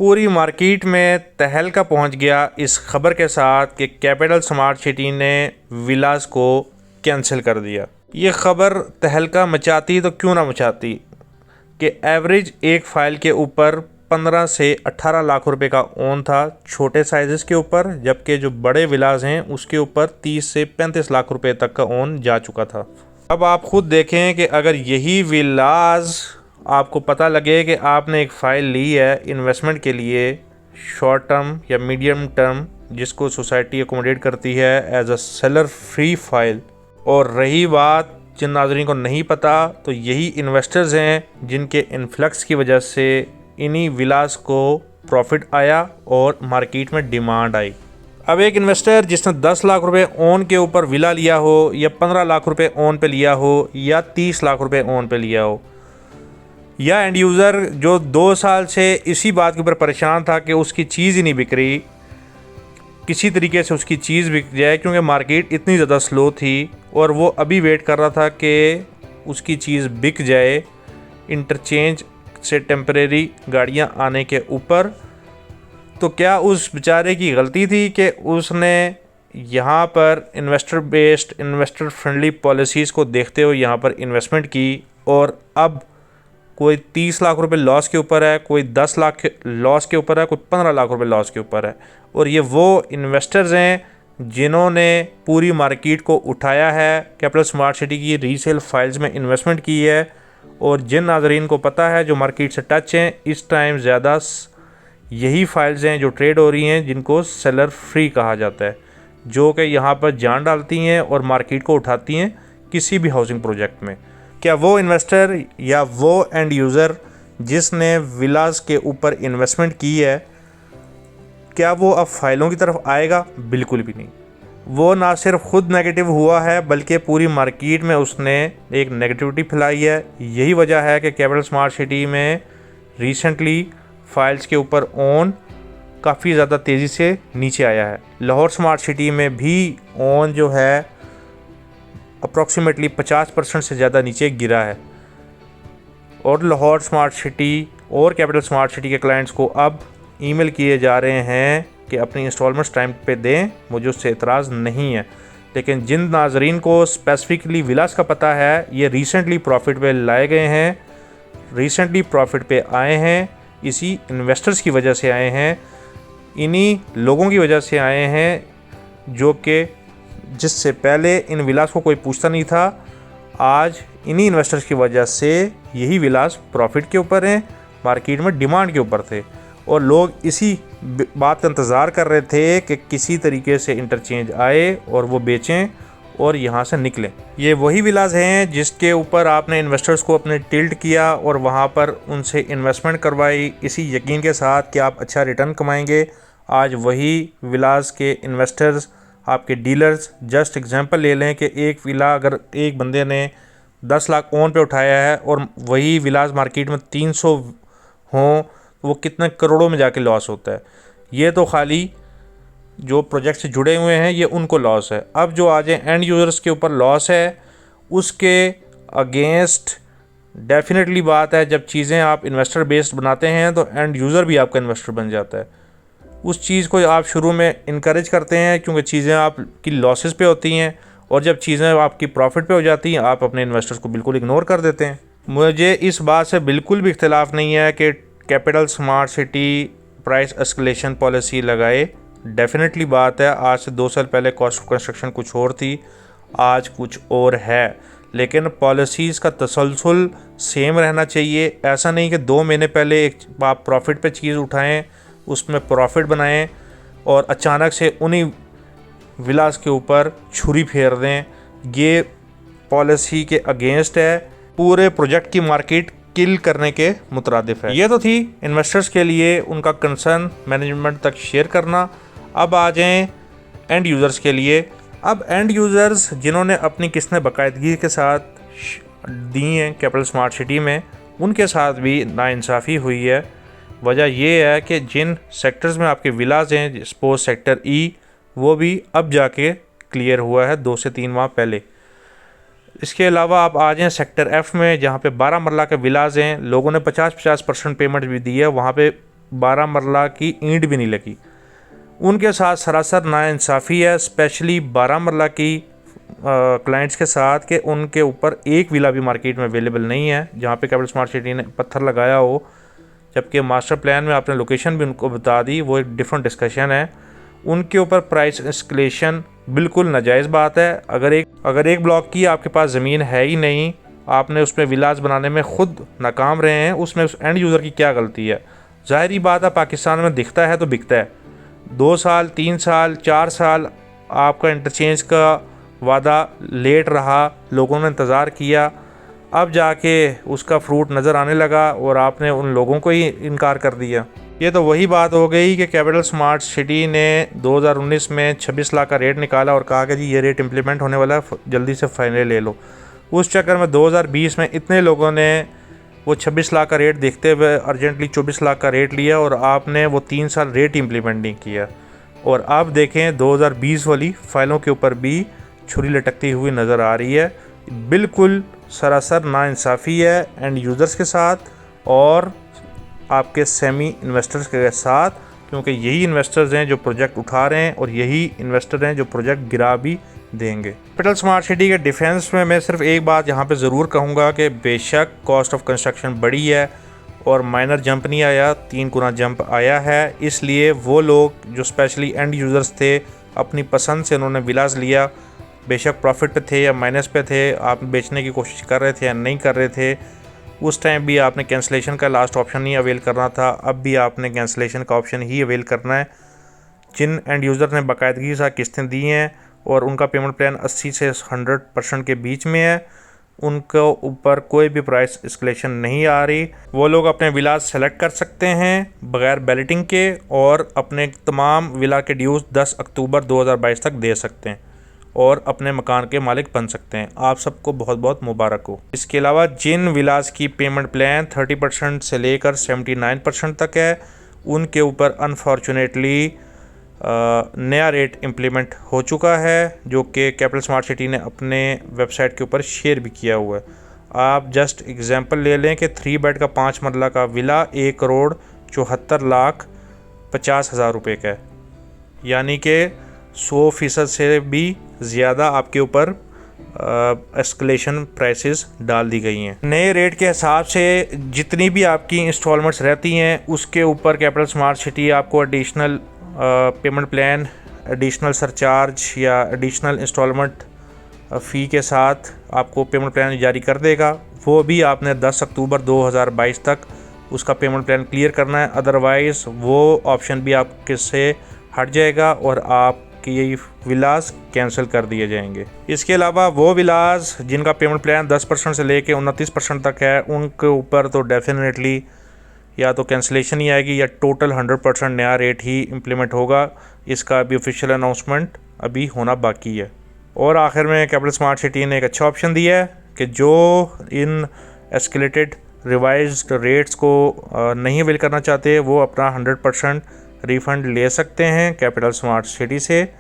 पूरी मार्केट में तहलका पहुंच गया इस खबर के साथ कि कैपिटल स्मार्ट सिटी ने विलास को कैंसिल कर दिया। ये खबर तहलका मचाती तो क्यों ना मचाती कि एवरेज एक फ़ाइल के ऊपर 15 से 18 लाख रुपए का ओन था छोटे साइज़ के ऊपर, जबकि जो बड़े विलास हैं उसके ऊपर 30 से 35 लाख रुपए तक का ओन जा चुका था। अब आप खुद देखें कि अगर यही विलास आपको पता लगे कि आपने एक फ़ाइल ली है इन्वेस्टमेंट के लिए शॉर्ट टर्म या मीडियम टर्म, जिसको सोसाइटी अकोमोडेट करती है as a seller free file, और रही बात जिन नाज़रीन को नहीं पता तो यही इन्वेस्टर्स हैं जिनके इन्फ्लक्स की वजह से इन्हीं विलास को प्रॉफिट आया और मार्केट में डिमांड आई। अब एक इन्वेस्टर जिसने 10 लाख रुपए ओन के ऊपर विला लिया हो या 15 लाख रुपए ओन पे लिया हो या 30 लाख रुपए ओन पे लिया हो, या एंड यूज़र जो 2 साल से इसी बात के ऊपर परेशान था कि उसकी चीज़ ही नहीं बिक रही, किसी तरीके से उसकी चीज़ बिक जाए क्योंकि मार्केट इतनी ज़्यादा स्लो थी और वो अभी वेट कर रहा था कि उसकी चीज़ बिक जाए इंटरचेंज से टेम्परेरी गाड़ियां आने के ऊपर। तो क्या उस बेचारे की गलती थी कि उसने यहाँ पर investor based investor friendly policies को देखते हुए यहाँ पर इन्वेस्टमेंट की, और अब कोई 30 लाख रुपए लॉस के ऊपर है, कोई 10 लाख लॉस के ऊपर है, कोई 15 लाख रुपए लॉस के ऊपर है। और ये वो इन्वेस्टर्स हैं जिन्होंने पूरी मार्केट को उठाया है, कैपिटल स्मार्ट सिटी की रीसेल फाइल्स में इन्वेस्टमेंट की है। और जिन नाज़रीन को पता है जो मार्केट से टच हैं, इस टाइम ज़्यादा यही फाइल्स हैं जो ट्रेड हो रही हैं जिनको सेलर फ्री कहा जाता है, जो कि यहाँ पर जान डालती हैं और मार्केट को उठाती हैं किसी भी हाउसिंग प्रोजेक्ट में। क्या वो इन्वेस्टर या वो एंड यूज़र जिसने विलास के ऊपर इन्वेस्टमेंट की है, क्या वो अब फाइलों की तरफ आएगा? बिल्कुल भी नहीं। वो ना सिर्फ खुद नेगेटिव हुआ है बल्कि पूरी मार्केट में उसने एक नेगेटिविटी फैलाई है। यही वजह है कि कैपिटल स्मार्ट सिटी में रिसेंटली फाइल्स के ऊपर ओन काफ़ी ज़्यादा तेज़ी से नीचे आया है। लाहौर स्मार्ट सिटी में भी ओन जो है अप्रॉक्सीमेटली 50% से ज़्यादा नीचे गिरा है। और लाहौर स्मार्ट सिटी और कैपिटल स्मार्ट सिटी के क्लाइंट्स को अब ईमेल किए जा रहे हैं कि अपनी इंस्टॉलमेंट्स टाइम पे दें, मुझे उससे एतराज़ नहीं है। लेकिन जिन नाजरीन को स्पेसिफिकली विलास का पता है, ये रिसेंटली प्रॉफिट पे लाए गए हैं, रिसेंटली प्रॉफिट पे आए हैं, इसी इन्वेस्टर्स की वजह से आए हैं, इन्हीं लोगों की वजह से आए हैं जो कि जिससे पहले इन विलास को कोई पूछता नहीं था। आज इन्हीं इन्वेस्टर्स की वजह से यही विलास प्रॉफिट के ऊपर हैं, मार्केट में डिमांड के ऊपर थे, और लोग इसी बात का इंतज़ार कर रहे थे कि किसी तरीके से इंटरचेंज आए और वो बेचें और यहाँ से निकलें। ये वही विलास हैं जिसके ऊपर आपने इन्वेस्टर्स को अपने टिल्ट किया और वहाँ पर उनसे इन्वेस्टमेंट करवाई इसी यकीन के साथ कि आप अच्छा रिटर्न कमाएंगे। आज वही विलास के इन्वेस्टर्स आपके डीलर्स, जस्ट एग्जांपल ले लें कि एक विला अगर एक बंदे ने 10 लाख ओन पे उठाया है और वही विलास मार्केट में 300 हों, वो कितने करोड़ों में जाके लॉस होता है। ये तो खाली जो प्रोजेक्ट से जुड़े हुए हैं ये उनको लॉस है। अब जो आज एंड यूज़र्स के ऊपर लॉस है, उसके अगेंस्ट डेफिनेटली बात है, जब चीज़ें आप इन्वेस्टर बेस्ड बनाते हैं तो एंड यूज़र भी आपका इन्वेस्टर बन जाता है। उस चीज़ को आप शुरू में इनकरेज करते हैं क्योंकि चीज़ें आपकी लॉसेस पे होती हैं, और जब चीज़ें आपकी प्रॉफिट पे हो जाती हैं आप अपने इन्वेस्टर्स को बिल्कुल इग्नोर कर देते हैं। मुझे इस बात से बिल्कुल भी इख्तिलाफ़ नहीं है कि capital smart city price escalation policy लगाए। डेफिनेटली बात है, आज से 2 साल पहले कॉस्ट ऑफ कंस्ट्रक्शन कुछ और थी, आज कुछ और है, लेकिन पॉलिसीज़ का तसलसल सेम रहना चाहिए। ऐसा नहीं कि 2 महीने पहले एक आप प्रॉफिट पे चीज़ उठाएं, उसमें प्रॉफिट बनाएं और अचानक से उन्हीं विलास के ऊपर छुरी फेर दें। ये पॉलिसी के अगेंस्ट है, पूरे प्रोजेक्ट की मार्केट किल करने के मुतरादिफ है। ये तो थी इन्वेस्टर्स के लिए उनका कंसर्न मैनेजमेंट तक शेयर करना। अब आ जाएं एंड यूज़र्स के लिए। अब एंड यूज़र्स जिन्होंने अपनी किस्तें बाकायदगी के साथ दी हैं कैपिटल स्मार्ट सिटी में, उनके साथ भी नाइंसाफ़ी हुई है। वजह यह है कि जिन सेक्टर्स में आपके विलास हैं, सपोज सेक्टर ई, वो भी अब जाके क्लियर हुआ है 2 से 3 माह पहले। इसके अलावा आप आ जाएँ सेक्टर एफ़ में, जहाँ पे 12 मरला के विलास हैं, लोगों ने 50-50% पेमेंट भी दी है, वहाँ पे 12 मरला की ईंट भी नहीं लगी। उनके साथ सरासर नाइंसाफ़ी है, स्पेशली 12 मरला की क्लाइंट्स के साथ, कि उनके ऊपर एक विला भी मार्केट में अवेलेबल नहीं है जहाँ पे कैपिटल स्मार्ट सिटी ने पत्थर लगाया हो, जबकि मास्टर प्लान में आपने लोकेशन भी उनको बता दी, वो एक डिफरेंट डिस्कशन है। उनके ऊपर प्राइस एस्केलेशन बिल्कुल नाजायज़ बात है। अगर एक ब्लॉक की आपके पास ज़मीन है ही नहीं, आपने उसमें विलास बनाने में ख़ुद नाकाम रहे हैं, उसमें उस एंड यूज़र की क्या गलती है? ज़ाहिरी बात है, पाकिस्तान में दिखता है तो बिकता है। 2 साल 3 साल 4 साल आपका इंटरचेंज का वादा लेट रहा, लोगों ने इंतज़ार किया, अब जाके उसका फ्रूट नज़र आने लगा और आपने उन लोगों को ही इनकार कर दिया। ये तो वही बात हो गई कि कैपिटल स्मार्ट सिटी ने 2019 में 26 लाख का रेट निकाला और कहा कि जी ये रेट इम्प्लीमेंट होने वाला है, जल्दी से फाइनल ले लो। उस चक्कर में 2020 में इतने लोगों ने वो 26 लाख का रेट देखते हुए अर्जेंटली 24 लाख का रेट लिया और आपने वो 3 साल रेट इम्प्लीमेंट नहीं किया। और अब देखें 2020 वाली फाइलों के ऊपर भी छुरी लटकती हुई नज़र आ रही है। बिल्कुल सरासर नाइंसाफ़ी है एंड यूज़र्स के साथ और आपके सेमी इन्वेस्टर्स के साथ, क्योंकि यही इन्वेस्टर्स हैं जो प्रोजेक्ट उठा रहे हैं और यही इन्वेस्टर हैं जो प्रोजेक्ट गिरा भी देंगे। कैपिटल स्मार्ट सिटी के डिफेंस में मैं सिर्फ एक बात यहाँ पे ज़रूर कहूँगा कि बेशक कॉस्ट ऑफ कंस्ट्रक्शन बड़ी है और माइनर जंप नहीं आया, 3 गुना जंप आया है। इसलिए वो लोग जो स्पेशली एंड यूज़र्स थे, अपनी पसंद से उन्होंने विलास लिया, बेशक प्रॉफिट पे थे या माइनस पे थे, आप बेचने की कोशिश कर रहे थे या नहीं कर रहे थे, उस टाइम भी आपने कैंसिलेशन का लास्ट ऑप्शन नहीं अवेल करना था, अब भी आपने कैंसिलेशन का ऑप्शन ही अवेल करना है। जिन एंड यूज़र ने बाकायदगी से किस्तें दी हैं और उनका पेमेंट प्लान 80 से 100% के बीच में है, उनके ऊपर कोई भी प्राइस एस्केलेशन नहीं आ रही। वो लोग अपने विलास सेलेक्ट कर सकते हैं बग़ैर बैलेटिंग के और अपने तमाम विला के ड्यूज़ 10 अक्टूबर 2022 तक दे सकते हैं और अपने मकान के मालिक बन सकते हैं। आप सबको बहुत बहुत मुबारक हो। इसके अलावा जिन विलास की पेमेंट प्लान 30% से लेकर 79% तक है, उनके ऊपर अनफॉर्चुनेटली नया रेट इम्प्लीमेंट हो चुका है, जो कि कैपिटल स्मार्ट सिटी ने अपने वेबसाइट के ऊपर शेयर भी किया हुआ है। आप जस्ट एग्जांपल ले लें कि 3 बेड का 5 मरला का विला 1,74,50,000 रुपये का है, यानी कि 100% से भी ज़्यादा आपके ऊपर एस्केलेशन प्राइसेस डाल दी गई हैं। नए रेट के हिसाब से जितनी भी आपकी इंस्टॉलमेंट्स रहती हैं, उसके ऊपर कैपिटल स्मार्ट सिटी आपको additional payment plan, additional surcharge या एडिशनल इंस्टॉलमेंट फ़ी के साथ आपको पेमेंट प्लान जारी कर देगा। वो भी आपने 10 अक्टूबर 2022 तक उसका पेमेंट प्लान क्लियर करना है, अदरवाइज़ वो ऑप्शन भी आपके से हट जाएगा और आपके ये विलास कैंसिल कर दिए जाएंगे। इसके अलावा वो विलास जिनका पेमेंट प्लान 10% से लेके 29% तक है, उनके ऊपर तो डेफिनेटली या तो कैंसिलेशन ही आएगी या टोटल 100% नया रेट ही इम्प्लीमेंट होगा। इसका भी ऑफिशियल अनाउंसमेंट अभी होना बाकी है। और आखिर में कैपिटल स्मार्ट सिटी ने एक अच्छा ऑप्शन दिया है कि जो इन एस्केलेटेड रिवाइज्ड रेट्स को नहीं अवेल करना चाहते, वो अपना 100% रिफ़ंड ले सकते हैं कैपिटल स्मार्ट सिटी से,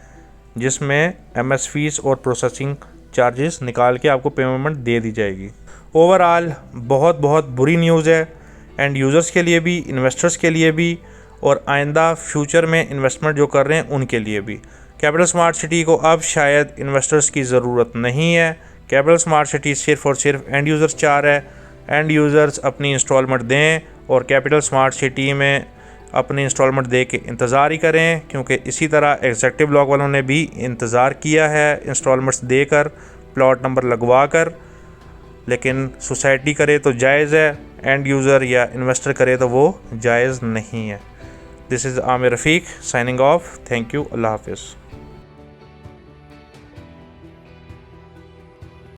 जिसमें MS फीस और प्रोसेसिंग चार्जेस निकाल के आपको पेमेंट दे दी जाएगी। ओवरऑल बहुत बहुत बुरी न्यूज़ है एंड यूज़र्स के लिए भी, इन्वेस्टर्स के लिए भी और आइंदा फ्यूचर में इन्वेस्टमेंट जो कर रहे हैं उनके लिए भी। कैपिटल स्मार्ट सिटी को अब शायद इन्वेस्टर्स की ज़रूरत नहीं है। कैपिटल स्मार्ट सिटी सिर्फ़ और सिर्फ एंड यूज़र्स चाह रहा है, एंड यूज़र्स अपनी इंस्टॉलमेंट दें और कैपिटल स्मार्ट सिटी में अपनी इंस्टॉलमेंट दे के इंतज़ार ही करें, क्योंकि इसी तरह एग्जेक्टिव ब्लॉक वालों ने भी इंतज़ार किया है इंस्टॉलमेंट्स देकर, प्लॉट नंबर लगवा कर, लेकिन सोसाइटी करे तो जायज़ है, एंड यूज़र या इन्वेस्टर करे तो वो जायज़ नहीं है। This is Aamir Rafiq signing off. Thank you. अल्लाह हाफ़िज़।